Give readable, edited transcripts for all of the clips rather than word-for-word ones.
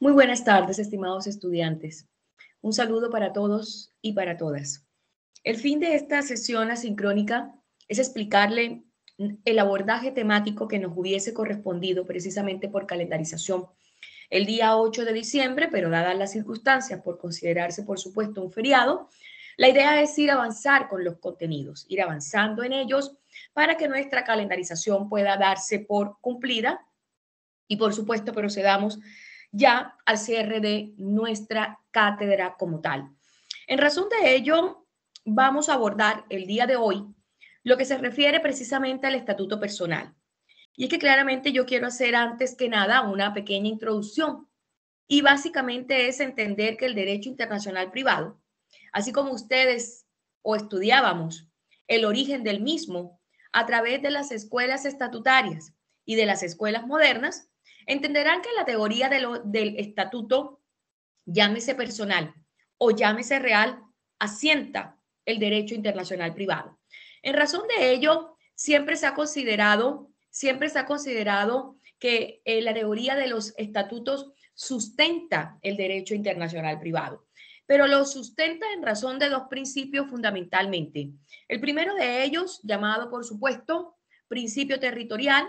Muy buenas tardes, estimados estudiantes. Un saludo para todos y para todas. El fin de esta sesión asincrónica es explicarle el abordaje temático que nos hubiese correspondido precisamente por calendarización el día 8 de diciembre, pero dadas las circunstancias, por considerarse, por supuesto, un feriado, la idea es ir a avanzar con los contenidos, ir avanzando en ellos para que nuestra calendarización pueda darse por cumplida y, por supuesto, procedamos ya al cierre de nuestra cátedra como tal. En razón de ello, vamos a abordar el día de hoy lo que se refiere precisamente al estatuto personal. Y es que claramente yo quiero hacer antes que nada una pequeña introducción. Y básicamente es entender que el derecho internacional privado, así como ustedes o estudiábamos el origen del mismo a través de las escuelas estatutarias y de las escuelas modernas, entenderán que la teoría del estatuto, llámese personal o llámese real, asienta el derecho internacional privado. En razón de ello, siempre se ha considerado que la teoría de los estatutos sustenta el derecho internacional privado, pero lo sustenta en razón de dos principios fundamentalmente. El primero de ellos, llamado por supuesto principio territorial,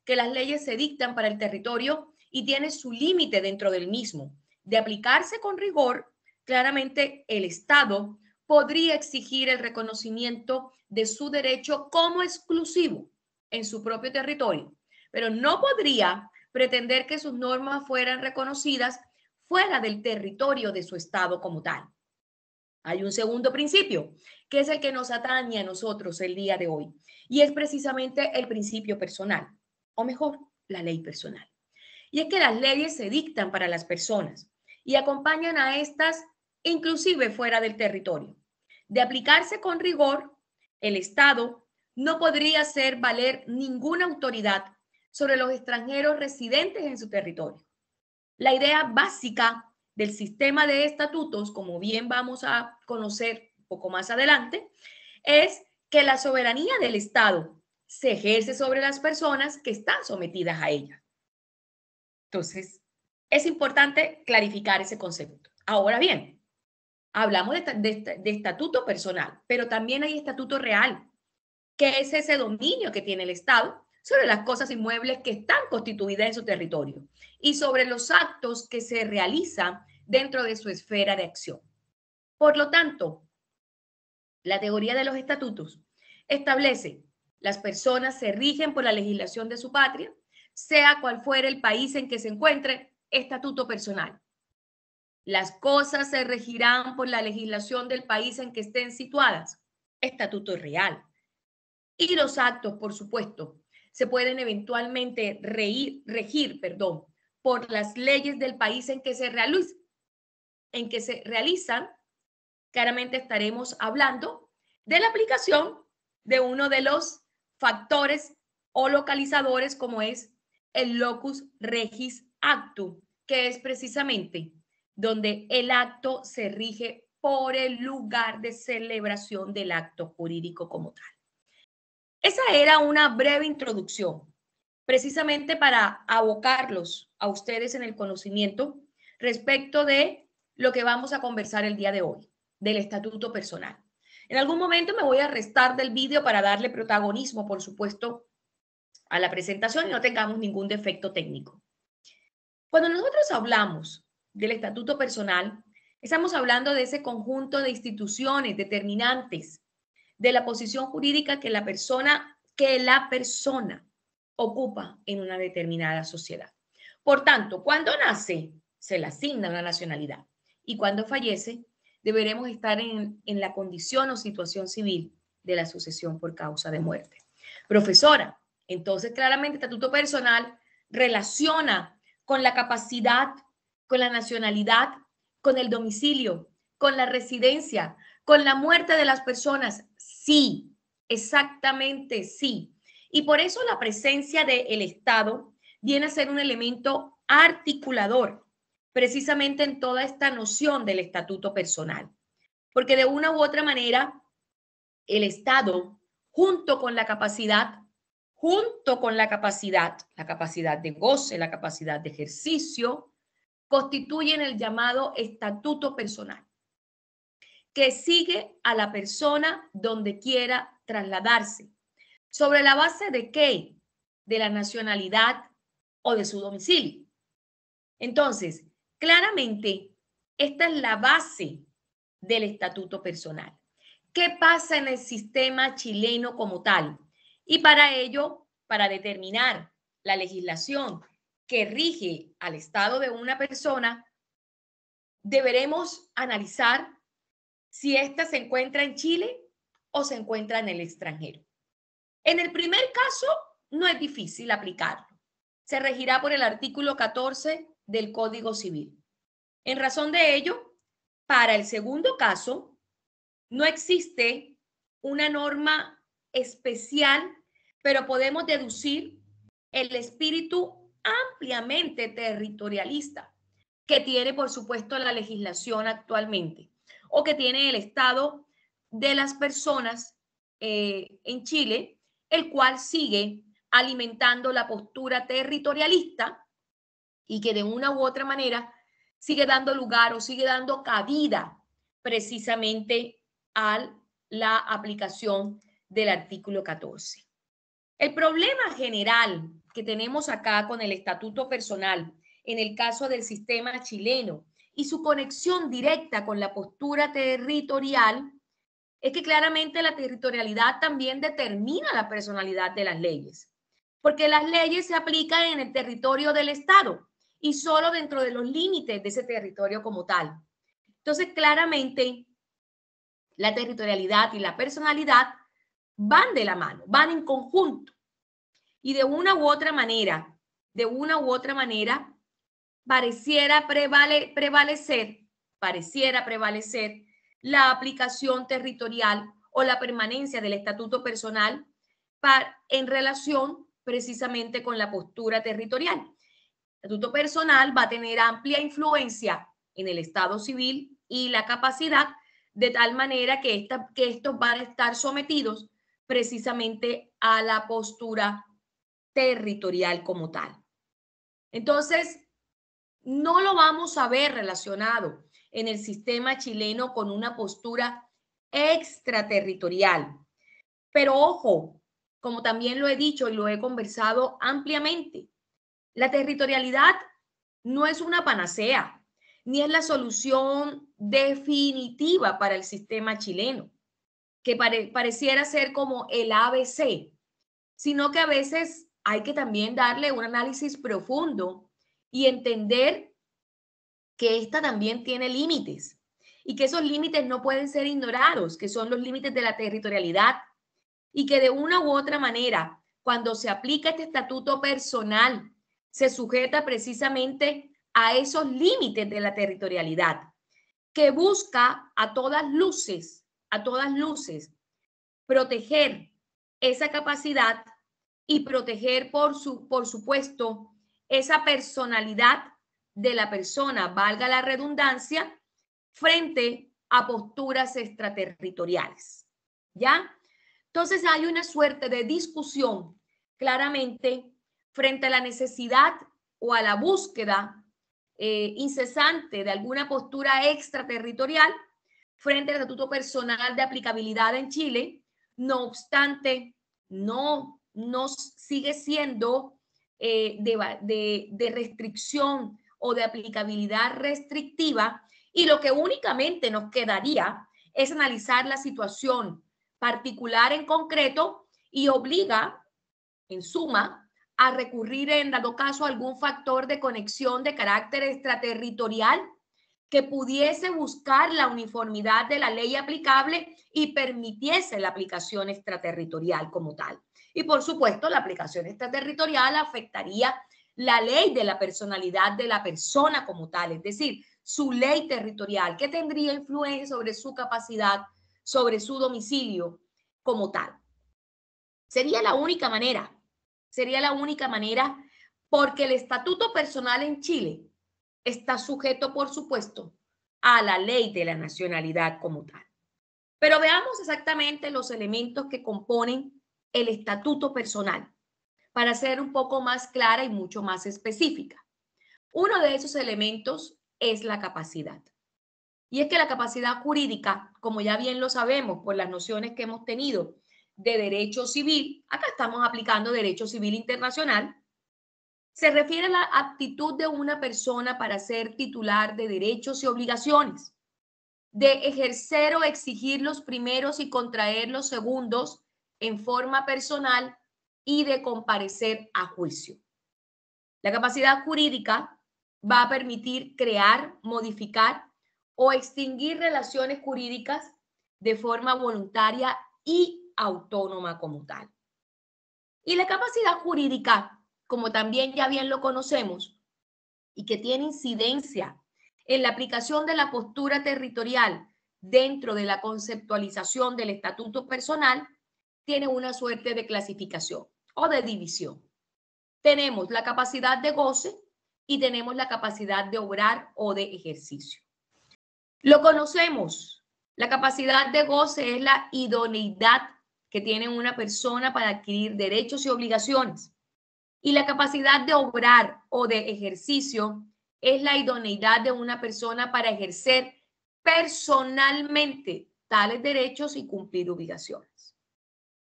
que las leyes se dictan para el territorio y tiene su límite dentro del mismo. De aplicarse con rigor, claramente el Estado podría exigir el reconocimiento de su derecho como exclusivo en su propio territorio, pero no podría pretender que sus normas fueran reconocidas fuera del territorio de su Estado como tal. Hay un segundo principio, que es el que nos atañe a nosotros el día de hoy, y es precisamente el principio personal, o mejor, la ley personal. Y es que las leyes se dictan para las personas y acompañan a estas inclusive fuera del territorio. De aplicarse con rigor, el Estado no podría hacer valer ninguna autoridad sobre los extranjeros residentes en su territorio. La idea básica del sistema de estatutos, como bien vamos a conocer un poco más adelante, es que la soberanía del Estado se ejerce sobre las personas que están sometidas a ella. Entonces, es importante clarificar ese concepto. Ahora bien, hablamos de estatuto personal, pero también hay estatuto real, que es ese dominio que tiene el Estado sobre las cosas inmuebles que están constituidas en su territorio y sobre los actos que se realizan dentro de su esfera de acción. Por lo tanto, la teoría de los estatutos establece las personas se rigen por la legislación de su patria, sea cual fuera el país en que se encuentre, estatuto personal. Las cosas se regirán por la legislación del país en que estén situadas, estatuto real. Y los actos, por supuesto, se pueden eventualmente regir por las leyes del país en que se realizan. Claramente estaremos hablando de la aplicación de uno de los factores o localizadores como es el locus regis actu, que es precisamente donde el acto se rige por el lugar de celebración del acto jurídico como tal. Esa era una breve introducción, precisamente para abocarlos a ustedes en el conocimiento respecto de lo que vamos a conversar el día de hoy, del estatuto personal. En algún momento me voy a restar del vídeo para darle protagonismo, por supuesto, a la presentación y no tengamos ningún defecto técnico. Cuando nosotros hablamos del estatuto personal, estamos hablando de ese conjunto de instituciones determinantes de la posición jurídica que la persona ocupa en una determinada sociedad. Por tanto, cuando nace, se le asigna una nacionalidad y cuando fallece, deberemos estar en la condición o situación civil de la sucesión por causa de muerte. Profesora, entonces claramente el estatuto personal relaciona con la capacidad, con la nacionalidad, con el domicilio, con la residencia, con la muerte de las personas. Sí, exactamente sí. Y por eso la presencia del Estado viene a ser un elemento articulador, precisamente en toda esta noción del estatuto personal. Porque de una u otra manera, el Estado, junto con la capacidad de goce, la capacidad de ejercicio, constituyen el llamado estatuto personal, que sigue a la persona donde quiera trasladarse. ¿Sobre la base de qué? De la nacionalidad o de su domicilio. Entonces, claramente, esta es la base del estatuto personal. ¿Qué pasa en el sistema chileno como tal? Y para ello, para determinar la legislación que rige al estado de una persona, deberemos analizar si ésta se encuentra en Chile o se encuentra en el extranjero. En el primer caso, no es difícil aplicarlo. Se regirá por el artículo 14 del Código Civil. En razón de ello, para el segundo caso, no existe una norma especial, pero podemos deducir el espíritu ampliamente territorialista que tiene, por supuesto, la legislación actualmente o que tiene el estado de las personas en Chile, el cual sigue alimentando la postura territorialista y que de una u otra manera sigue dando lugar o sigue dando cabida precisamente a la aplicación del artículo 14. El problema general que tenemos acá con el estatuto personal en el caso del sistema chileno y su conexión directa con la postura territorial es que claramente la territorialidad también determina la personalidad de las leyes, porque las leyes se aplican en el territorio del Estado y solo dentro de los límites de ese territorio como tal. Entonces, claramente, la territorialidad y la personalidad van de la mano, van en conjunto. Y de una u otra manera, pareciera prevalecer la aplicación territorial o la permanencia del estatuto personal en relación precisamente con la postura territorial. El estatuto personal va a tener amplia influencia en el Estado civil y la capacidad de tal manera que estos van a estar sometidos precisamente a la postura territorial como tal. Entonces, no lo vamos a ver relacionado en el sistema chileno con una postura extraterritorial. Pero ojo, como también lo he dicho y lo he conversado ampliamente, la territorialidad no es una panacea, ni es la solución definitiva para el sistema chileno, que pareciera ser como el ABC, sino que a veces hay que también darle un análisis profundo y entender que esta también tiene límites y que esos límites no pueden ser ignorados, que son los límites de la territorialidad y que de una u otra manera, cuando se aplica este estatuto personal, se sujeta precisamente a esos límites de la territorialidad, que busca a todas luces, proteger esa capacidad y proteger, por supuesto, esa personalidad de la persona, valga la redundancia, frente a posturas extraterritoriales. ¿Ya? Entonces hay una suerte de discusión claramente frente a la necesidad o a la búsqueda incesante de alguna postura extraterritorial frente al estatuto personal de aplicabilidad en Chile. No obstante, no sigue siendo de restricción o de aplicabilidad restrictiva, y lo que únicamente nos quedaría es analizar la situación particular en concreto y obliga, en suma, a recurrir en dado caso a algún factor de conexión de carácter extraterritorial que pudiese buscar la uniformidad de la ley aplicable y permitiese la aplicación extraterritorial como tal. Y por supuesto, la aplicación extraterritorial afectaría la ley de la personalidad de la persona como tal, es decir, su ley territorial, que tendría influencia sobre su capacidad, sobre su domicilio como tal. Sería la única manera porque el estatuto personal en Chile está sujeto, por supuesto, a la ley de la nacionalidad como tal. Pero veamos exactamente los elementos que componen el estatuto personal para ser un poco más clara y mucho más específica. Uno de esos elementos es la capacidad. Y es que la capacidad jurídica, como ya bien lo sabemos por las nociones que hemos tenido de derecho civil, acá estamos aplicando derecho civil internacional, se refiere a la aptitud de una persona para ser titular de derechos y obligaciones, de ejercer o exigir los primeros y contraer los segundos en forma personal y de comparecer a juicio. La capacidad jurídica va a permitir crear, modificar o extinguir relaciones jurídicas de forma voluntaria y autónoma como tal. Y la capacidad jurídica, como también ya bien lo conocemos, y que tiene incidencia en la aplicación de la postura territorial dentro de la conceptualización del estatuto personal, tiene una suerte de clasificación o de división. Tenemos la capacidad de goce y tenemos la capacidad de obrar o de ejercicio. Lo conocemos. La capacidad de goce es la idoneidad que tiene una persona para adquirir derechos y obligaciones. Y la capacidad de obrar o de ejercicio es la idoneidad de una persona para ejercer personalmente tales derechos y cumplir obligaciones.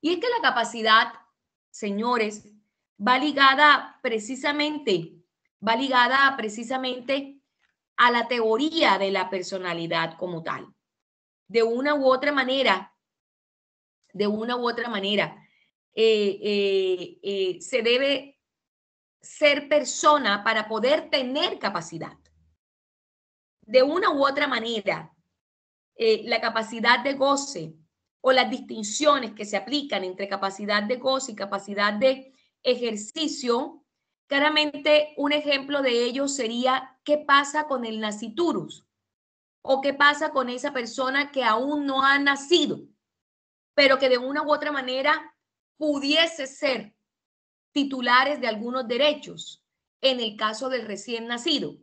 Y es que la capacidad, señores, va ligada precisamente a la teoría de la personalidad como tal. De una u otra manera, se debe ser persona para poder tener capacidad. De una u otra manera, la capacidad de goce o las distinciones que se aplican entre capacidad de goce y capacidad de ejercicio, claramente un ejemplo de ello sería qué pasa con el naciturus o qué pasa con esa persona que aún no ha nacido, pero que de una u otra manera pudiese ser titulares de algunos derechos en el caso del recién nacido.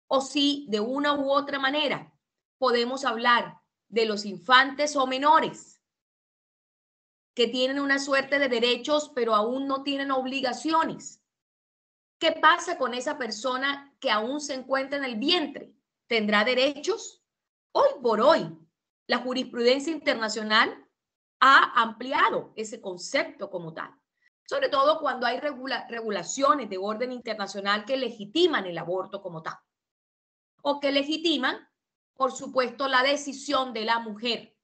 O si de una u otra manera podemos hablar de los infantes o menores que tienen una suerte de derechos pero aún no tienen obligaciones. ¿Qué pasa con esa persona que aún se encuentra en el vientre? ¿Tendrá derechos? Hoy por hoy, la jurisprudencia internacional ha ampliado ese concepto como tal, sobre todo cuando hay regulaciones de orden internacional que legitiman el aborto como tal, o que legitiman, por supuesto, la decisión de la mujer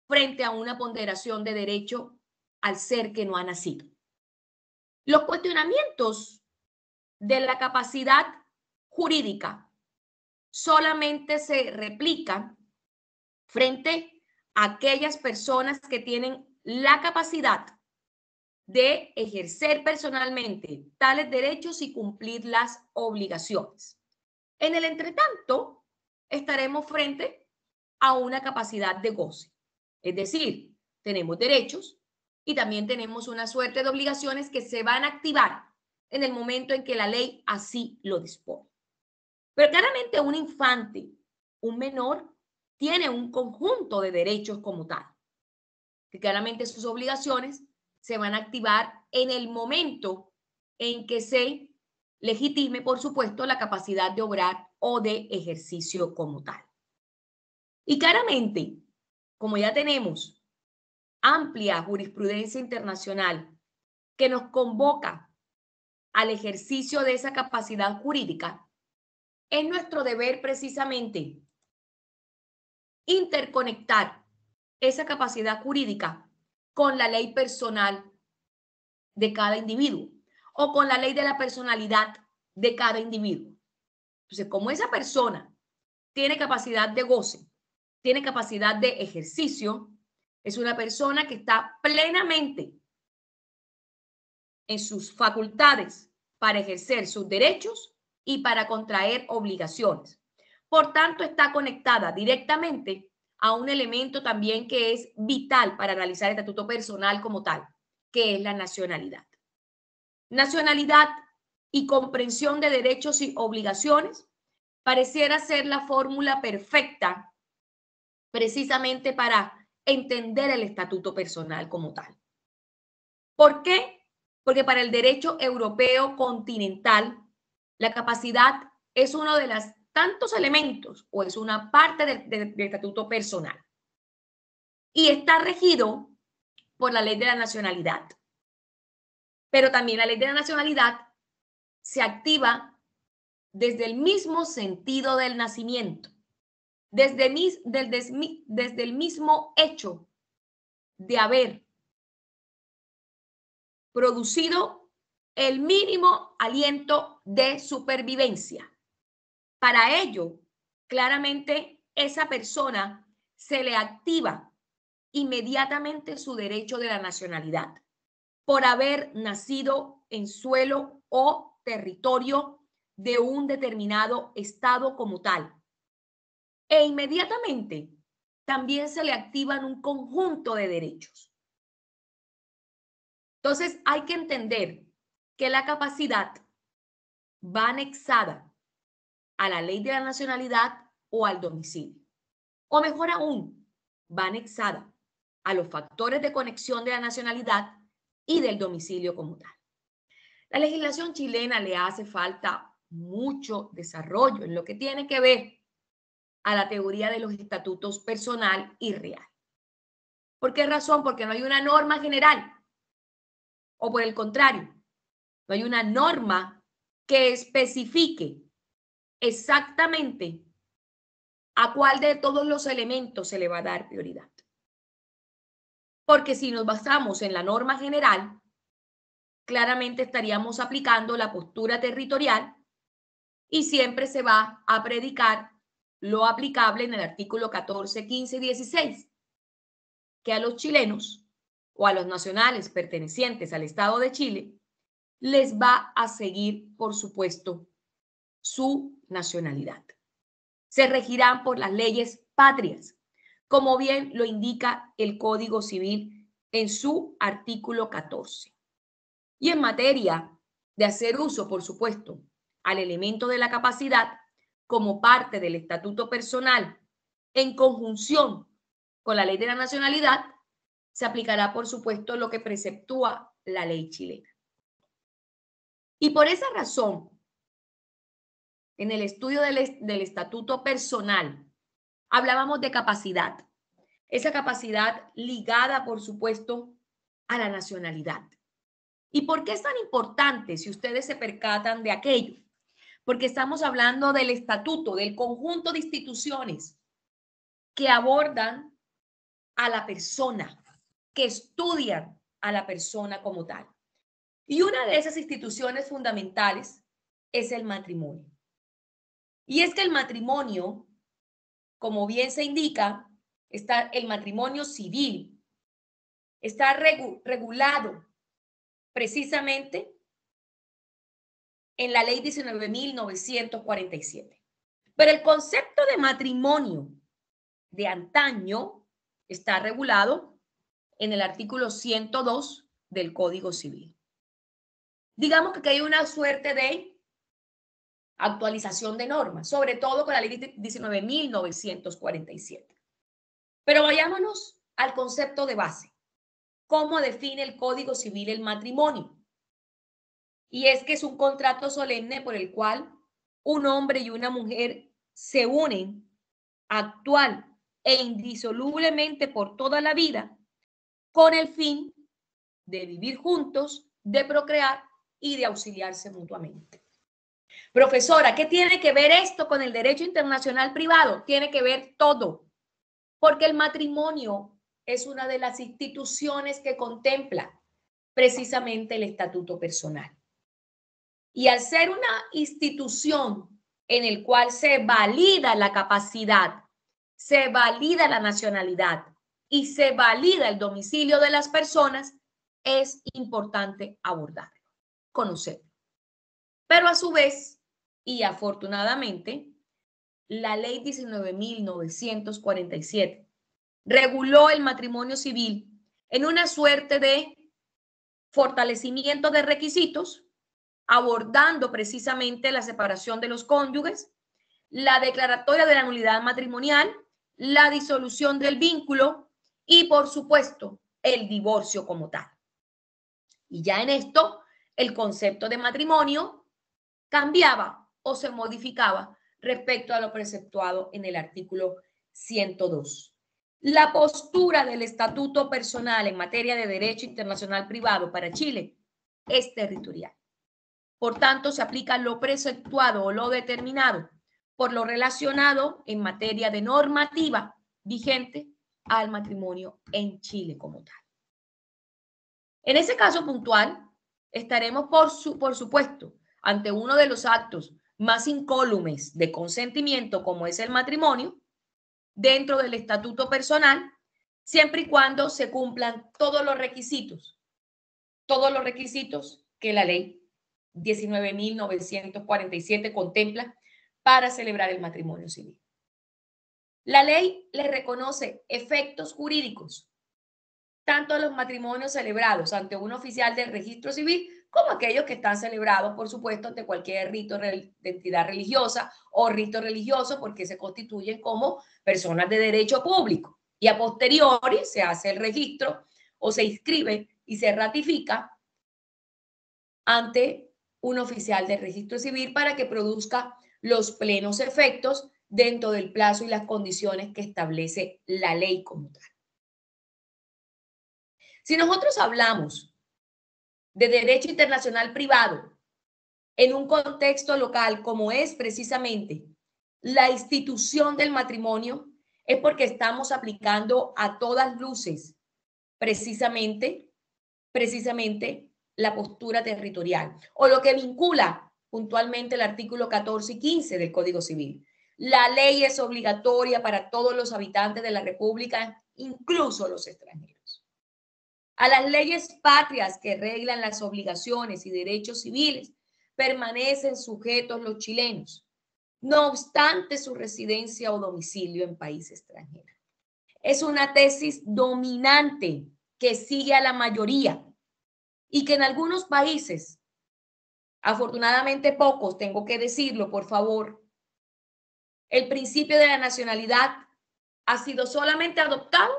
frente a una ponderación de derecho al ser que no ha nacido. Los cuestionamientos de la capacidad jurídica solamente se replican frente a aquellas personas que tienen la capacidad de ejercer personalmente tales derechos y cumplir las obligaciones. En el entretanto, estaremos frente a una capacidad de goce. Es decir, tenemos derechos y también tenemos una suerte de obligaciones que se van a activar en el momento en que la ley así lo dispone. Pero claramente un infante, un menor, tiene un conjunto de derechos como tal, que claramente sus obligaciones se van a activar en el momento en que se legitime, por supuesto, la capacidad de obrar o de ejercicio como tal. Y claramente, como ya tenemos amplia jurisprudencia internacional que nos convoca al ejercicio de esa capacidad jurídica, es nuestro deber precisamente interconectar esa capacidad jurídica con la ley personal de cada individuo o con la ley de la personalidad de cada individuo. Entonces, como esa persona tiene capacidad de goce, tiene capacidad de ejercicio, es una persona que está plenamente en sus facultades para ejercer sus derechos y para contraer obligaciones. Por tanto, está conectada directamente a un elemento también que es vital para analizar el estatuto personal como tal, que es la nacionalidad. Nacionalidad y comprensión de derechos y obligaciones pareciera ser la fórmula perfecta precisamente para entender el estatuto personal como tal. ¿Por qué? Porque para el derecho europeo continental La capacidad es uno de los tantos elementos o es una parte del estatuto personal y está regido por la ley de la nacionalidad. Pero también la ley de la nacionalidad se activa desde el mismo sentido del nacimiento, desde el mismo hecho de haber producido el mínimo aliento de supervivencia. Para ello, claramente, esa persona se le activa inmediatamente su derecho de la nacionalidad por haber nacido en suelo o territorio de un determinado estado como tal. E inmediatamente también se le activan un conjunto de derechos. Entonces, hay que entender que la capacidad va anexada a la ley de la nacionalidad o al domicilio. O mejor aún, va anexada a los factores de conexión de la nacionalidad y del domicilio como tal. La legislación chilena le hace falta mucho desarrollo en lo que tiene que ver a la teoría de los estatutos personal y real. ¿Por qué razón? Porque no hay una norma general. O por el contrario, no hay una norma que especifique exactamente a cuál de todos los elementos se le va a dar prioridad. Porque si nos basamos en la norma general, claramente estaríamos aplicando la postura territorial y siempre se va a predicar lo aplicable en el artículo 14, 15 y 16, que a los chilenos o a los nacionales pertenecientes al Estado de Chile les va a seguir, por supuesto, su nacionalidad. Se regirán por las leyes patrias, como bien lo indica el Código Civil en su artículo 14. Y en materia de hacer uso, por supuesto, al elemento de la capacidad como parte del estatuto personal en conjunción con la ley de la nacionalidad, se aplicará, por supuesto, lo que preceptúa la ley chilena. Y por esa razón, en el estudio del estatuto personal, hablábamos de capacidad. Esa capacidad ligada, por supuesto, a la nacionalidad. ¿Y por qué es tan importante si ustedes se percatan de aquello? Porque estamos hablando del estatuto, del conjunto de instituciones que abordan a la persona, que estudian a la persona como tal. Y una de esas instituciones fundamentales es el matrimonio. Y es que el matrimonio, como bien se indica, está el matrimonio civil, está regulado precisamente en la ley 19.947. Pero el concepto de matrimonio de antaño está regulado en el artículo 102 del Código Civil. Digamos que hay una suerte de actualización de normas, sobre todo con la ley 19.947. Pero vayámonos al concepto de base. ¿Cómo define el Código Civil el matrimonio? Y es que es un contrato solemne por el cual un hombre y una mujer se unen actual e indisolublemente por toda la vida con el fin de vivir juntos, de procrear y de auxiliarse mutuamente. Profesora, ¿qué tiene que ver esto con el derecho internacional privado? Tiene que ver todo, porque el matrimonio es una de las instituciones que contempla precisamente el estatuto personal. Y al ser una institución en el cual se valida la capacidad, se valida la nacionalidad y se valida el domicilio de las personas, es importante abordarlo, conocerlo. Pero a su vez, y afortunadamente, la ley 19.947 reguló el matrimonio civil en una suerte de fortalecimiento de requisitos, abordando precisamente la separación de los cónyuges, la declaratoria de la nulidad matrimonial, la disolución del vínculo y, por supuesto, el divorcio como tal. Y ya en esto, el concepto de matrimonio cambiaba o se modificaba respecto a lo preceptuado en el artículo 102. La postura del Estatuto Personal en materia de derecho internacional privado para Chile es territorial. Por tanto, se aplica lo preceptuado o lo determinado por lo relacionado en materia de normativa vigente al matrimonio en Chile como tal. En ese caso puntual, estaremos, por supuesto, ante uno de los actos más incólumes de consentimiento, como es el matrimonio, dentro del estatuto personal, siempre y cuando se cumplan todos los requisitos que la ley 19.947 contempla para celebrar el matrimonio civil. La ley le reconoce efectos jurídicos tanto a los matrimonios celebrados ante un oficial del registro civil como aquellos que están celebrados, por supuesto, ante cualquier rito de entidad religiosa o rito religioso, porque se constituyen como personas de derecho público. Y a posteriori se hace el registro o se inscribe y se ratifica ante un oficial del registro civil para que produzca los plenos efectos dentro del plazo y las condiciones que establece la ley como tal. Si nosotros hablamos de derecho internacional privado en un contexto local como es precisamente la institución del matrimonio, es porque estamos aplicando a todas luces precisamente la postura territorial o lo que vincula puntualmente el artículo 14 y 15 del Código Civil. La ley es obligatoria para todos los habitantes de la República, incluso los extranjeros. A las leyes patrias que reglan las obligaciones y derechos civiles permanecen sujetos los chilenos, no obstante su residencia o domicilio en país extranjero. Es una tesis dominante que sigue a la mayoría y que en algunos países, afortunadamente pocos, tengo que decirlo, por favor, el principio de la nacionalidad ha sido solamente adoptado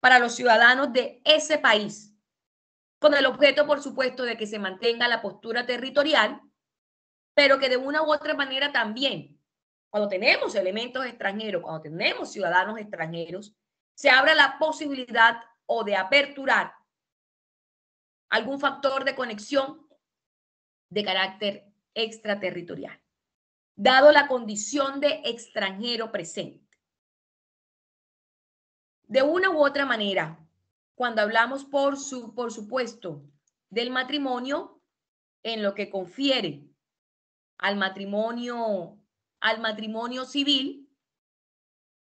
para los ciudadanos de ese país, con el objeto, por supuesto, de que se mantenga la postura territorial, pero que de una u otra manera también, cuando tenemos elementos extranjeros, cuando tenemos ciudadanos extranjeros, se abra la posibilidad o de aperturar algún factor de conexión de carácter extraterritorial, dado la condición de extranjero presente. De una u otra manera, cuando hablamos, por supuesto, del matrimonio, en lo que confiere al matrimonio civil,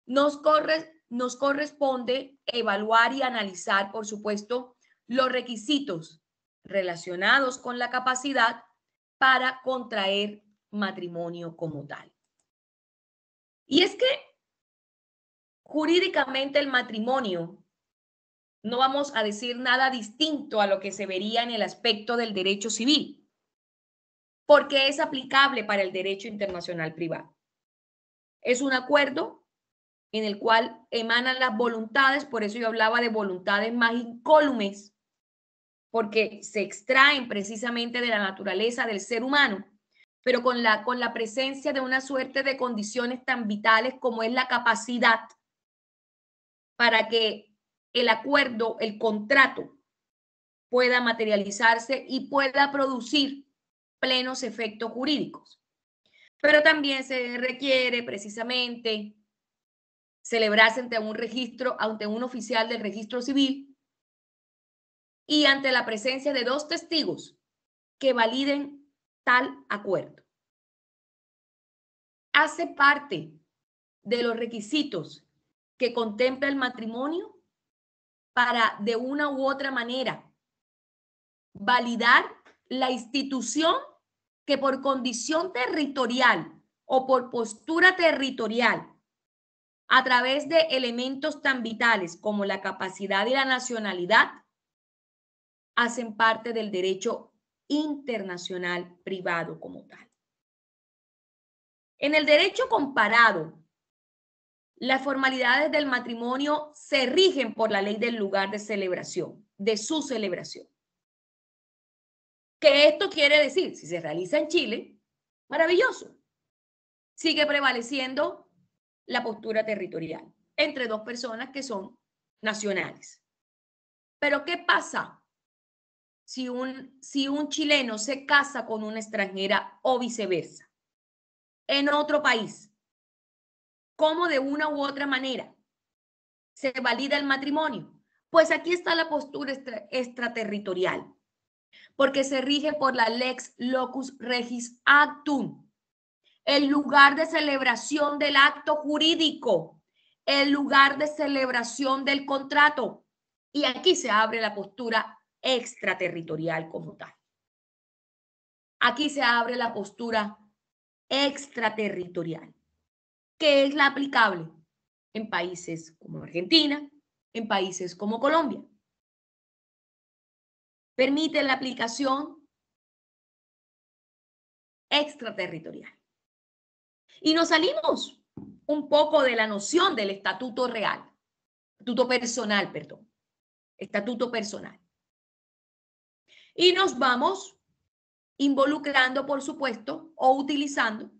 nos corresponde evaluar y analizar, por supuesto, los requisitos relacionados con la capacidad para contraer matrimonio como tal. Y es que jurídicamente el matrimonio, no vamos a decir nada distinto a lo que se vería en el aspecto del derecho civil, porque es aplicable para el derecho internacional privado. Es un acuerdo en el cual emanan las voluntades, por eso yo hablaba de voluntades más incólumes, porque se extraen precisamente de la naturaleza del ser humano, pero con la presencia de una suerte de condiciones tan vitales como es la capacidad para que el acuerdo, el contrato, pueda materializarse y pueda producir plenos efectos jurídicos. Pero también se requiere precisamente celebrarse ante un oficial del registro civil y ante la presencia de dos testigos que validen tal acuerdo. Hace parte de los requisitos que contempla el matrimonio para, de una u otra manera, validar la institución que por condición territorial o por postura territorial, a través de elementos tan vitales como la capacidad y la nacionalidad, hacen parte del derecho internacional privado como tal. En el derecho comparado, las formalidades del matrimonio se rigen por la ley del lugar de celebración, de su celebración. ¿Qué esto quiere decir? Si se realiza en Chile, Maravilloso. Sigue prevaleciendo la postura territorial entre dos personas que son nacionales. Pero ¿qué pasa si un chileno se casa con una extranjera o viceversa en otro país? ¿Cómo de una u otra manera se valida el matrimonio? Pues aquí está la postura extraterritorial, porque se rige por la Lex Locus Regis Actum, el lugar de celebración del acto jurídico, el lugar de celebración del contrato. Y aquí se abre la postura extraterritorial como tal. Aquí se abre la postura extraterritorial, que es la aplicable en países como Argentina, en países como Colombia. Permite la aplicación extraterritorial. Y nos salimos un poco de la noción del estatuto real, estatuto personal, perdón, estatuto personal. Y nos vamos involucrando, por supuesto, o utilizando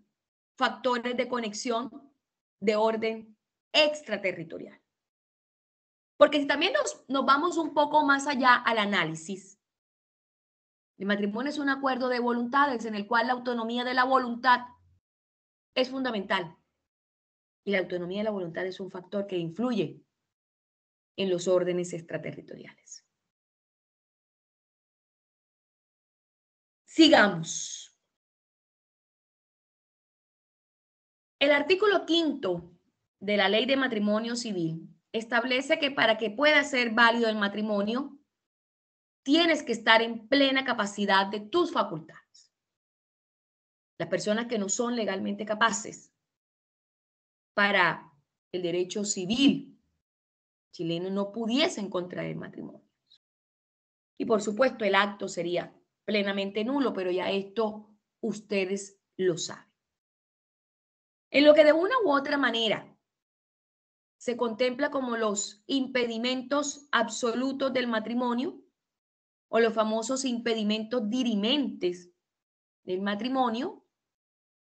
factores de conexión de orden extraterritorial. Porque también nos vamos un poco más allá al análisis. El matrimonio es un acuerdo de voluntades en el cual la autonomía de la voluntad es fundamental. Y la autonomía de la voluntad es un factor que influye en los órdenes extraterritoriales. Sigamos. El artículo 5 de la Ley de Matrimonio Civil establece que para que pueda ser válido el matrimonio, tienes que estar en plena capacidad de tus facultades. Las personas que no son legalmente capaces para el derecho civil chileno no pudiesen contraer matrimonio. Y por supuesto el acto sería plenamente nulo, pero ya esto ustedes lo saben. En lo que de una u otra manera se contempla como los impedimentos absolutos del matrimonio o los famosos impedimentos dirimentes del matrimonio,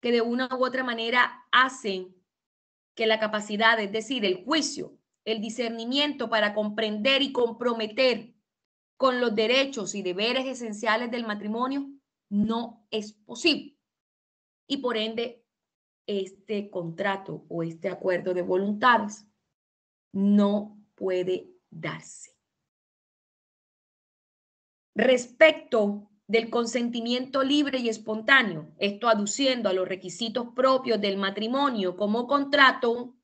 que de una u otra manera hacen que la capacidad, es decir, el juicio, el discernimiento para comprender y comprometer con los derechos y deberes esenciales del matrimonio no es posible. Y por ende, este contrato o este acuerdo de voluntades no puede darse. Respecto del consentimiento libre y espontáneo, esto aduciendo a los requisitos propios del matrimonio como contrato,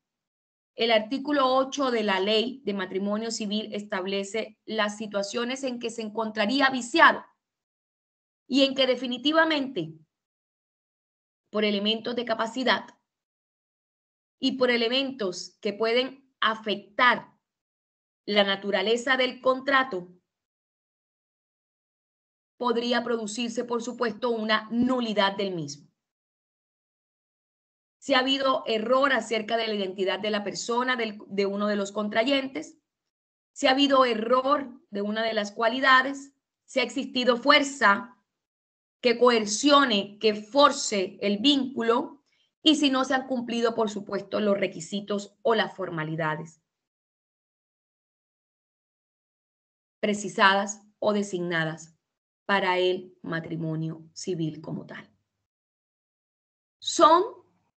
el artículo 8 de la Ley de Matrimonio Civil establece las situaciones en que se encontraría viciado y en que definitivamente, por elementos de capacidad y por elementos que pueden afectar la naturaleza del contrato, podría producirse, por supuesto, una nulidad del mismo. Si ha habido error acerca de la identidad de la persona, de uno de los contrayentes, si ha habido error de una de las cualidades, si ha existido fuerza que coercione, que force el vínculo, y si no se han cumplido, por supuesto, los requisitos o las formalidades precisadas o designadas para el matrimonio civil como tal. Son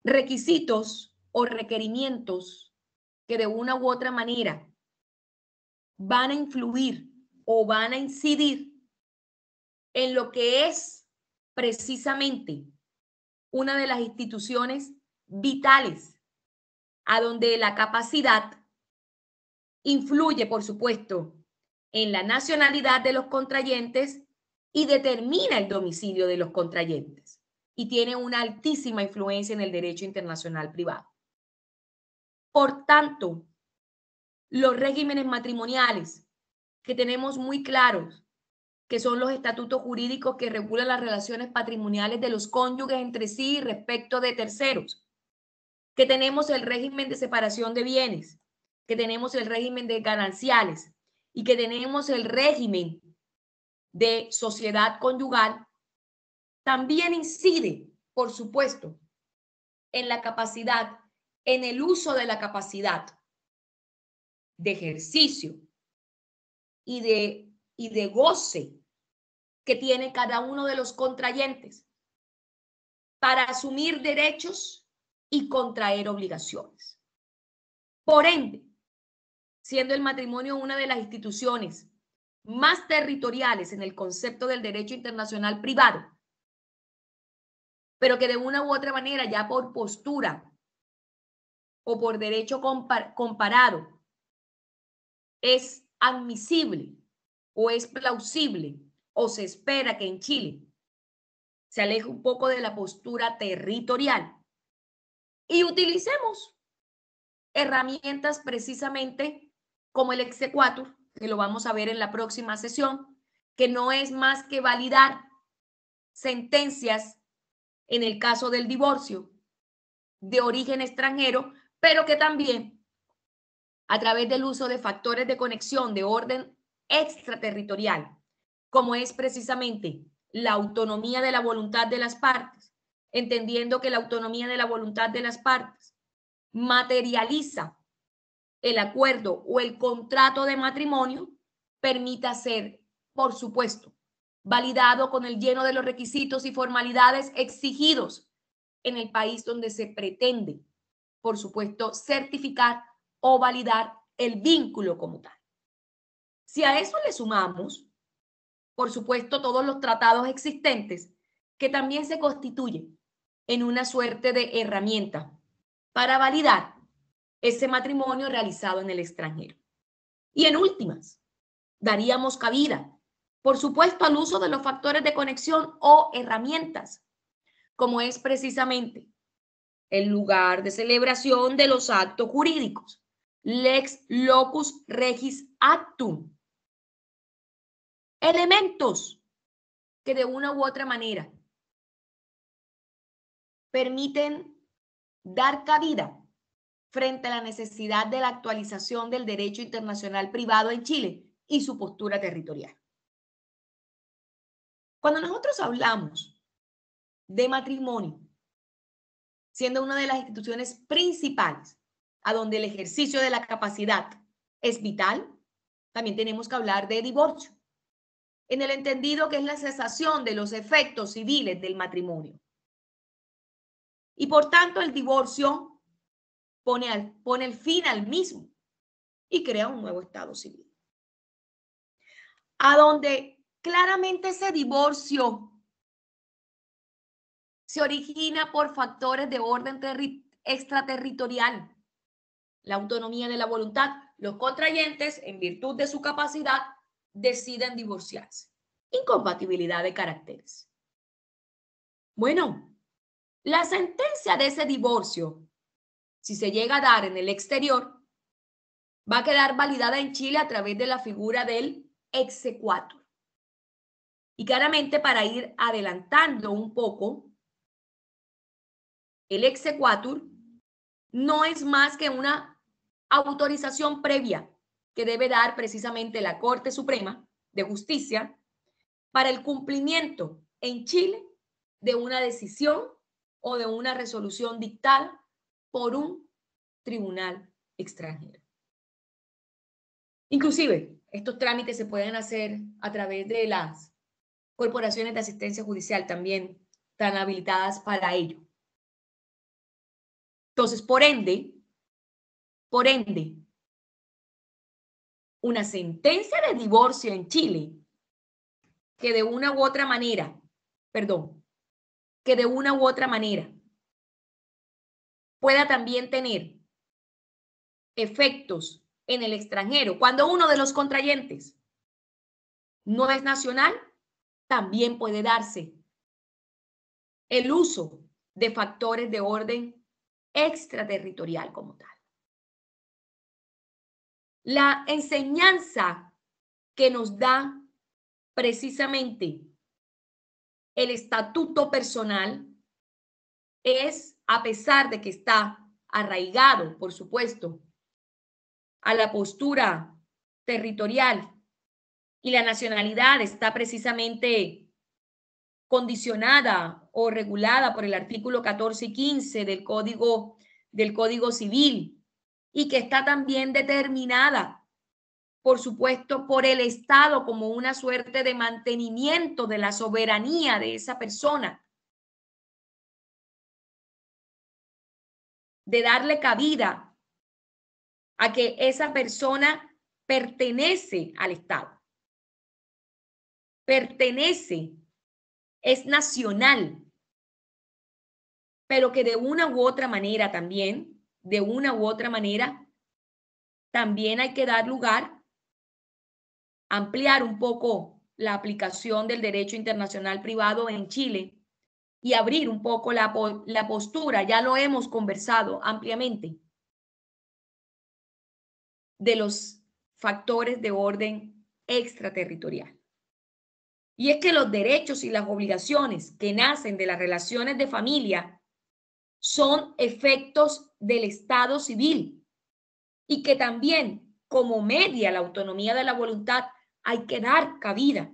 requisitos o requerimientos que de una u otra manera van a influir o van a incidir en lo que es precisamente una de las instituciones vitales a donde la capacidad influye, por supuesto, en la nacionalidad de los contrayentes y determina el domicilio de los contrayentes y tiene una altísima influencia en el derecho internacional privado. Por tanto, los regímenes matrimoniales que tenemos muy claros, que son los estatutos jurídicos que regulan las relaciones patrimoniales de los cónyuges entre sí respecto de terceros, que tenemos el régimen de separación de bienes, que tenemos el régimen de gananciales y que tenemos el régimen de sociedad conyugal, también incide por supuesto, en la capacidad, en el uso de la capacidad de ejercicio y de goce que tiene cada uno de los contrayentes para asumir derechos y contraer obligaciones. Por ende, siendo el matrimonio una de las instituciones más territoriales en el concepto del derecho internacional privado, pero que de una u otra manera ya por postura o por derecho comparado es admisible o es plausible o se espera que en Chile se aleje un poco de la postura territorial y utilicemos herramientas precisamente como el exequatur, que lo vamos a ver en la próxima sesión, que no es más que validar sentencias en el caso del divorcio de origen extranjero, pero que también a través del uso de factores de conexión de orden extraterritorial, como es precisamente la autonomía de la voluntad de las partes, entendiendo que la autonomía de la voluntad de las partes materializa el acuerdo o el contrato de matrimonio, permita ser, por supuesto, validado con el lleno de los requisitos y formalidades exigidos en el país donde se pretende, por supuesto, certificar o validar el vínculo como tal. Si a eso le sumamos, por supuesto, todos los tratados existentes que también se constituyen en una suerte de herramienta para validar ese matrimonio realizado en el extranjero. Y en últimas, daríamos cabida, por supuesto, al uso de los factores de conexión o herramientas, como es precisamente el lugar de celebración de los actos jurídicos, lex locus regis actum. Elementos que de una u otra manera permiten dar cabida frente a la necesidad de la actualización del derecho internacional privado en Chile y su postura territorial. Cuando nosotros hablamos de matrimonio, siendo una de las instituciones principales a donde el ejercicio de la capacidad es vital, también tenemos que hablar de divorcio, en el entendido que es la cesación de los efectos civiles del matrimonio. Y por tanto el divorcio pone el fin al mismo y crea un nuevo estado civil. A donde claramente ese divorcio se origina por factores de orden extraterritorial, la autonomía de la voluntad. Los contrayentes, en virtud de su capacidad, deciden divorciarse. Incompatibilidad de caracteres. Bueno, la sentencia de ese divorcio, si se llega a dar en el exterior, va a quedar validada en Chile a través de la figura del exequatur. Y claramente, para ir adelantando un poco, el exequatur no es más que una autorización previa que debe dar precisamente la Corte Suprema de Justicia para el cumplimiento en Chile de una decisión o de una resolución dictada por un tribunal extranjero. Inclusive, estos trámites se pueden hacer a través de las corporaciones de asistencia judicial también tan habilitadas para ello. Entonces, por ende, una sentencia de divorcio en Chile que de una u otra manera, pueda también tener efectos en el extranjero, cuando uno de los contrayentes no es nacional, también puede darse el uso de factores de orden extraterritorial como tal. La enseñanza que nos da precisamente el estatuto personal es, a pesar de que está arraigado, por supuesto, a la postura territorial y la nacionalidad está precisamente condicionada o regulada por el artículo 14 y 15 del Código Civil y que está también determinada, por supuesto, por el Estado como una suerte de mantenimiento de la soberanía de esa persona, de darle cabida a que esa persona pertenece al Estado, pertenece, es nacional, pero que de una u otra manera también, también hay que dar lugar, ampliar un poco la aplicación del derecho internacional privado en Chile y abrir un poco la postura, ya lo hemos conversado ampliamente, de los factores de orden extraterritorial. Y es que los derechos y las obligaciones que nacen de las relaciones de familia son efectos del Estado civil y que también, como media la autonomía de la voluntad, hay que dar cabida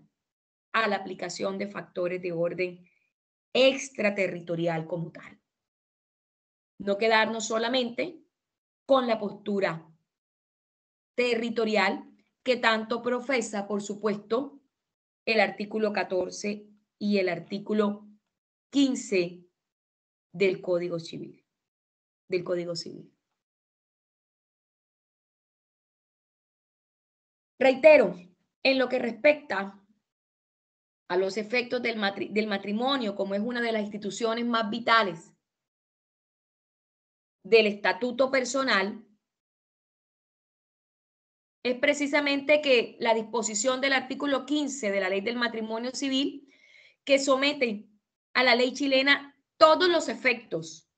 a la aplicación de factores de orden extraterritorial como tal. No quedarnos solamente con la postura territorial que tanto profesa, por supuesto, el artículo 14 y el artículo 15 del Código Civil. Reitero, en lo que respecta a los efectos del matrimonio, como es una de las instituciones más vitales del estatuto personal, es precisamente que la disposición del artículo 15 de la Ley del Matrimonio Civil, que somete a la ley chilena todos los efectos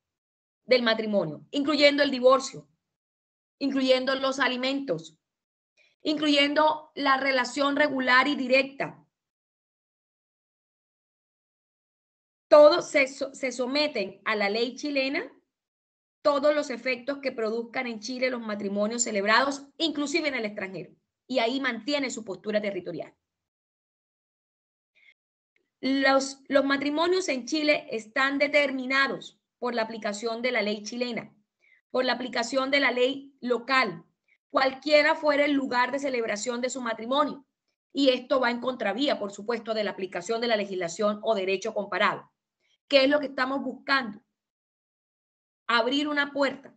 del matrimonio, incluyendo el divorcio, incluyendo los alimentos, incluyendo la relación regular y directa. Todos se someten a la ley chilena, todos los efectos que produzcan en Chile los matrimonios celebrados, inclusive en el extranjero, y ahí mantiene su postura territorial. Los matrimonios en Chile están determinados por la aplicación de la ley chilena, por la aplicación de la ley local, cualquiera fuera el lugar de celebración de su matrimonio. Y esto va en contravía, por supuesto, de la aplicación de la legislación o derecho comparado. ¿Qué es lo que estamos buscando? Abrir una puerta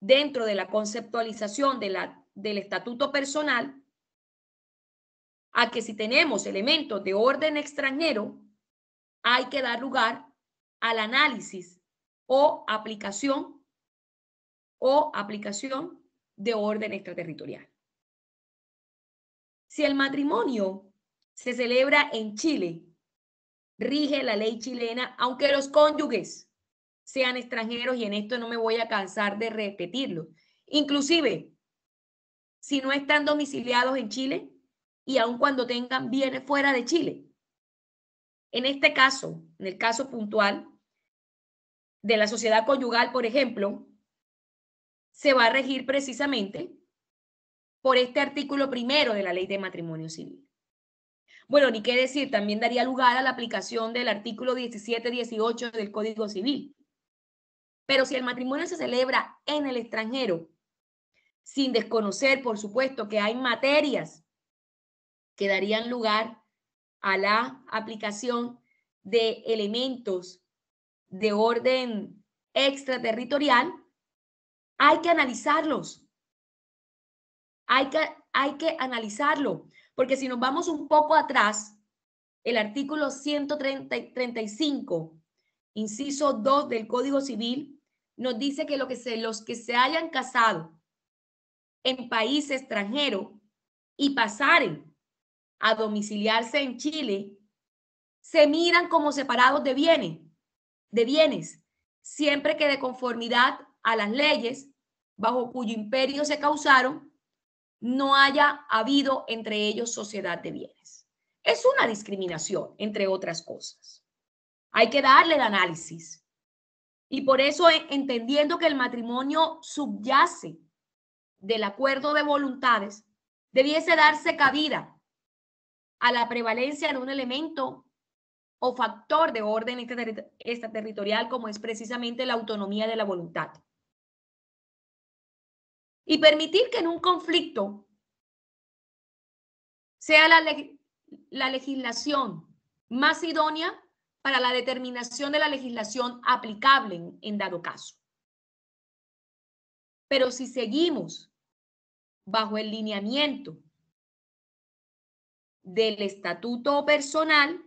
dentro de la conceptualización del estatuto personal a que si tenemos elementos de orden extranjero, hay que dar lugar al análisis o aplicación de orden extraterritorial. Si el matrimonio se celebra en Chile, rige la ley chilena, aunque los cónyuges sean extranjeros, y en esto no me voy a cansar de repetirlo. Inclusive, si no están domiciliados en Chile y aun cuando tengan bienes fuera de Chile. En este caso, en el caso puntual de la sociedad conyugal, por ejemplo, se va a regir precisamente por este artículo primero de la Ley de Matrimonio Civil. Bueno, ni qué decir, también daría lugar a la aplicación del artículo 17-18 del Código Civil. Pero si el matrimonio se celebra en el extranjero, sin desconocer, por supuesto, que hay materias que darían lugar a la aplicación de elementos de orden extraterritorial, hay que analizarlos. Hay que analizarlo, porque si nos vamos un poco atrás, el artículo 135, inciso 2 del Código Civil, nos dice que los que se hayan casado en país extranjero y pasaren a domiciliarse en Chile, se miran como separados de bienes, siempre que de conformidad a las leyes bajo cuyo imperio se causaron, no haya habido entre ellos sociedad de bienes. Es una discriminación, entre otras cosas. Hay que darle el análisis. Y por eso, entendiendo que el matrimonio subyace del acuerdo de voluntades, debiese darse cabida a la prevalencia de un elemento o factor de orden extraterritorial como es precisamente la autonomía de la voluntad. Y permitir que en un conflicto sea la legislación más idónea para la determinación de la legislación aplicable en dado caso. Pero si seguimos bajo el lineamiento del estatuto personal,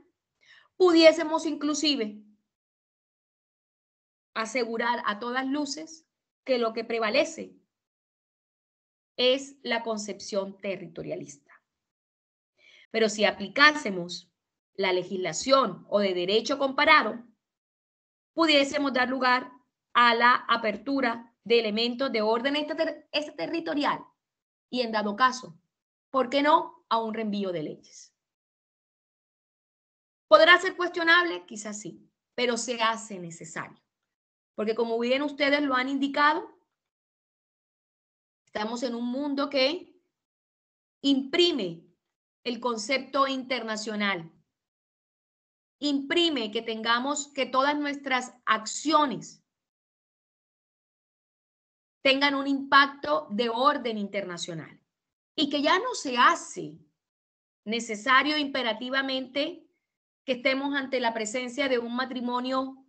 pudiésemos inclusive asegurar a todas luces que lo que prevalece es la concepción territorialista. Pero si aplicásemos la legislación o de derecho comparado, pudiésemos dar lugar a la apertura de elementos de orden extraterritorial y, en dado caso, ¿por qué no?, a un reenvío de leyes. ¿Podrá ser cuestionable? Quizás sí, pero se hace necesario. Porque como bien ustedes lo han indicado, estamos en un mundo que imprime el concepto internacional, imprime que tengamos que todas nuestras acciones tengan un impacto de orden internacional y que ya no se hace necesario imperativamente que estemos ante la presencia de un matrimonio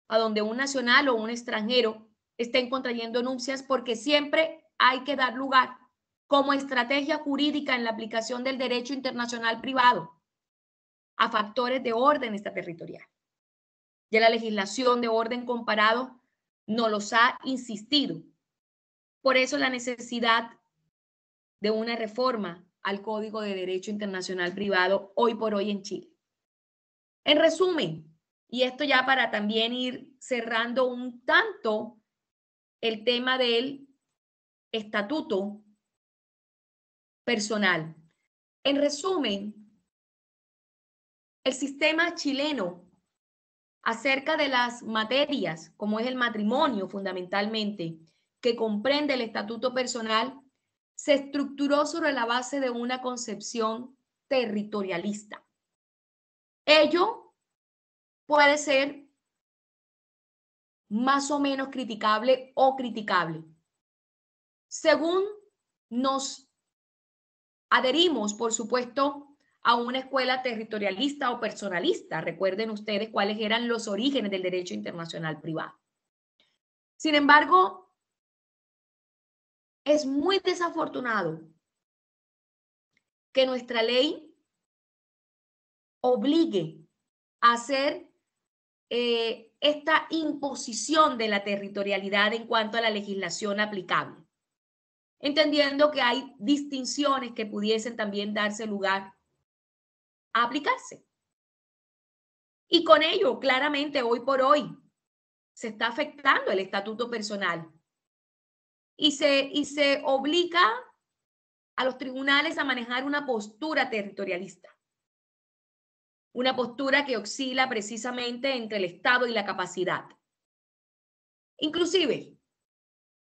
a donde un nacional o un extranjero estén contrayendo nupcias, porque siempre hay que dar lugar como estrategia jurídica en la aplicación del derecho internacional privado a factores de orden extraterritorial. Ya la legislación de orden comparado nos los ha insistido. Por eso la necesidad de una reforma al Código de Derecho Internacional Privado hoy por hoy en Chile. En resumen, y esto ya para también ir cerrando un tanto el tema del estatuto personal. En resumen, el sistema chileno acerca de las materias, como es el matrimonio fundamentalmente, que comprende el estatuto personal, se estructuró sobre la base de una concepción territorialista. Ello puede ser más o menos criticable o criticable, según nos adherimos, por supuesto, a una escuela territorialista o personalista. Recuerden ustedes cuáles eran los orígenes del derecho internacional privado. Sin embargo, es muy desafortunado que nuestra ley obligue a hacer esta imposición de la territorialidad en cuanto a la legislación aplicable, entendiendo que hay distinciones que pudiesen también darse lugar a aplicarse. Y con ello, claramente, hoy por hoy, se está afectando el estatuto personal y se obliga a los tribunales a manejar una postura territorialista, una postura que oscila precisamente entre el Estado y la capacidad. Inclusive,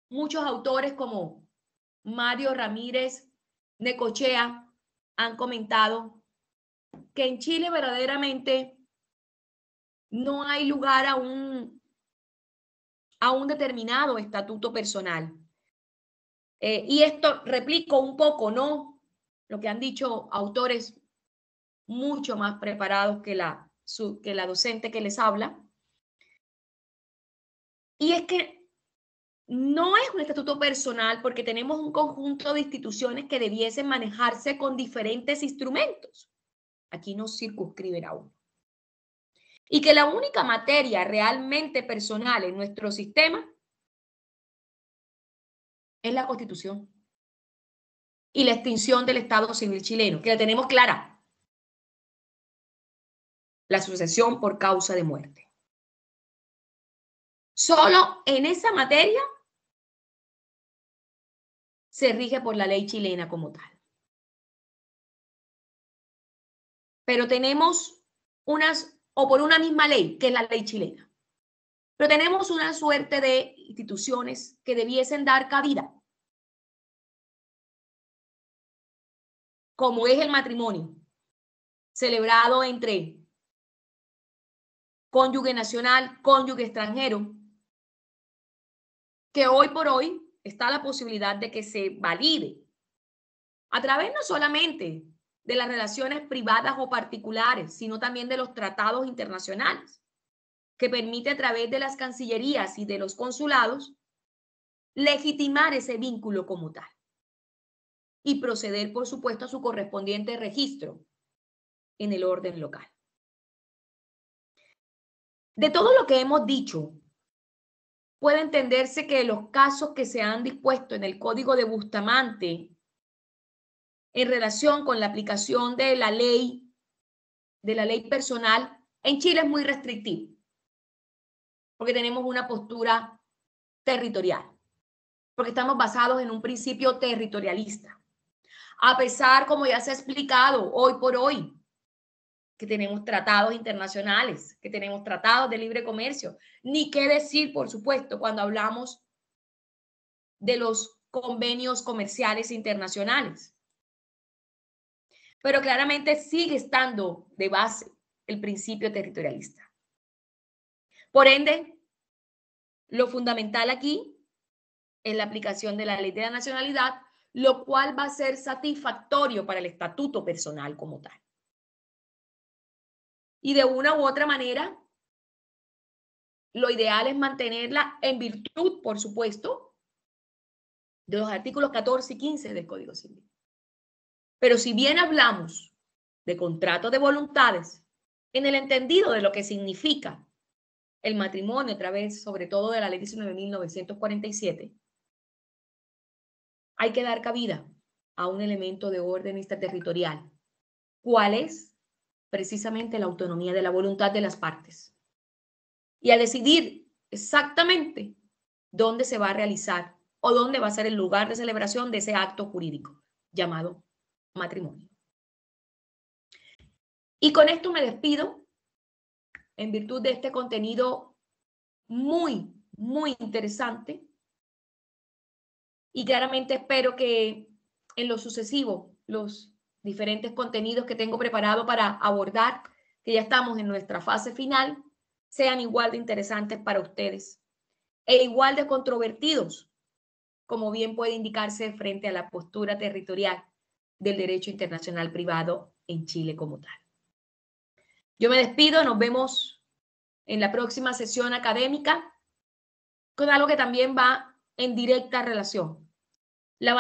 muchos autores como Mario Ramírez Necochea han comentado que en Chile verdaderamente no hay lugar a un determinado estatuto personal. Y esto replico un poco, ¿no?, lo que han dicho autores mucho más preparados que la docente que les habla. Y es que no es un estatuto personal porque tenemos un conjunto de instituciones que debiesen manejarse con diferentes instrumentos. Aquí nos circunscriben a uno. Y que la única materia realmente personal en nuestro sistema es la Constitución y la extinción del Estado civil chileno, que la tenemos clara: la sucesión por causa de muerte. Solo en esa materia se rige por la ley chilena como tal. Pero tenemos o por una misma ley, que es la ley chilena. Pero tenemos una suerte de instituciones que debiesen dar cabida como es el matrimonio, celebrado entre cónyuge nacional, cónyuge extranjero, que hoy por hoy está la posibilidad de que se valide a través no solamente de las relaciones privadas o particulares, sino también de los tratados internacionales, que permite a través de las cancillerías y de los consulados legitimar ese vínculo como tal y proceder, por supuesto, a su correspondiente registro en el orden local. De todo lo que hemos dicho, puede entenderse que los casos que se han dispuesto en el Código de Bustamante en relación con la aplicación de la ley personal, en Chile es muy restrictivo, porque tenemos una postura territorial, porque estamos basados en un principio territorialista. A pesar, como ya se ha explicado hoy por hoy, que tenemos tratados internacionales, que tenemos tratados de libre comercio, ni qué decir, por supuesto, cuando hablamos de los convenios comerciales internacionales. Pero claramente sigue estando de base el principio territorialista. Por ende, lo fundamental aquí es la aplicación de la ley de la nacionalidad, lo cual va a ser satisfactorio para el estatuto personal como tal. Y de una u otra manera, lo ideal es mantenerla en virtud, por supuesto, de los artículos 14 y 15 del Código Civil. Pero si bien hablamos de contrato de voluntades, en el entendido de lo que significa el matrimonio a través, sobre todo, de la Ley 19.947, hay que dar cabida a un elemento de orden extraterritorial. ¿Cuál es? Precisamente la autonomía de la voluntad de las partes. Y a decidir exactamente dónde se va a realizar o dónde va a ser el lugar de celebración de ese acto jurídico llamado matrimonio. Y con esto me despido en virtud de este contenido muy, muy interesante. Y claramente espero que en lo sucesivo, los diferentes contenidos que tengo preparado para abordar, que ya estamos en nuestra fase final, sean igual de interesantes para ustedes e igual de controvertidos, como bien puede indicarse frente a la postura territorial del derecho internacional privado en Chile como tal. Yo me despido, nos vemos en la próxima sesión académica con algo que también va en directa relación. La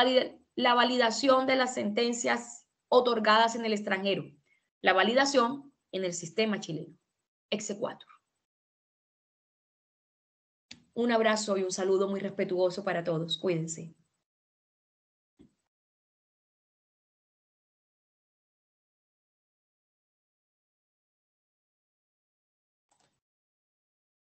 validación de las sentencias otorgadas en el extranjero, la validación en el sistema chileno, exequatur. Un abrazo y un saludo muy respetuoso para todos. Cuídense.